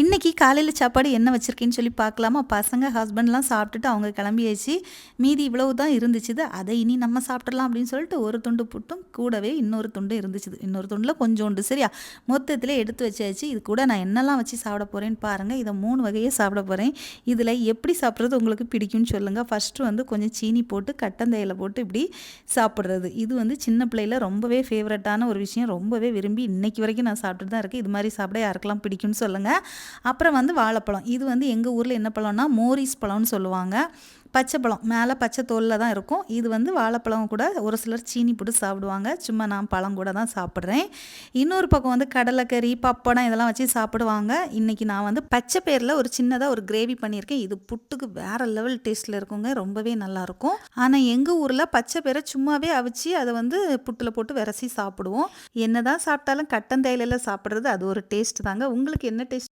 இன்னைக்கு காலையில சாப்பாடு என்ன வச்சிருக்கேன்னு சொல்லி பார்க்கலாமா? பசங்க, ஹஸ்பண்ட்லாம் சாப்பிட்டுட்டு அவங்க கிளம்பியாச்சு. மீதி இவ்வளவு தான் இருந்துச்சுது. அதை இனி நம்ம சாப்பிட்றலாம் அப்படின்னு சொல்லிட்டு ஒரு துண்டு புட்டும் கூடவே இன்னொரு துண்டு இருந்துச்சுது. இன்னொரு துண்டுல கொஞ்சோண்டு சரியா? மொத்தத்தில எடுத்து வச்சாச்சு. இது கூட நான் என்னலாம் வச்சு சாப்பிட போறேன்னு பாருங்க. இதை 3 வகையே சாப்பிட போறேன். இதில எப்படி சாப்பிட்றது உங்களுக்கு பிடிக்கும்னு சொல்லுங்க. ஃபர்ஸ்ட்டு வந்து கொஞ்சம் சீனி போட்டு கட்டந்தையில போட்டு இப்படி சாப்பிட்றது. இது வந்து சின்ன பிள்ளையில ரொம்பவே ஃபேவரட்டான ஒரு விஷயம். ரொம்பவே விரும்பி இன்னைக்கு வரைக்கும் நான் சாப்பிட்டுட்டு தான் இருக்கேன். இது மாதிரி சாப்பிட யாருக்கெல்லாம் பிடிக்கும்னு சொல்லுங்க. அப்புறம் வந்து வாழைப்பழம். இது வந்து எங்கள் ஊரில் என்ன பழம்னா மோரிஸ் பழம்னு சொல்லுவாங்க. பச்சை பழம் மேலே பச்சை தோலில் தான் இருக்கும். இது வந்து வாழைப்பழம் கூட ஒரு சிலர் சீனி போட்டு சாப்பிடுவாங்க. சும்மா நான் பழம் கூட தான் சாப்பிட்றேன். இன்னொரு பக்கம் வந்து கடலைக்கறி, பப்படம் இதெல்லாம் வச்சு சாப்பிடுவாங்க. இன்றைக்கி நான் வந்து பச்சை பயிரில் ஒரு சின்னதாக ஒரு கிரேவி பண்ணியிருக்கேன். இது புட்டுக்கு வேறு லெவல் டேஸ்ட்டில் இருக்குங்க. ரொம்பவே நல்லாயிருக்கும். ஆனால் எங்கள் ஊரில் பச்சை பயிரை சும்மாவே அவிச்சு அதை வந்து புட்டில் போட்டு விரசி சாப்பிடுவோம். என்ன தான் சாப்பிட்டாலும் கட்டந்தையில சாப்பிட்றது அது ஒரு டேஸ்ட் தாங்க. உங்களுக்கு என்ன டேஸ்ட்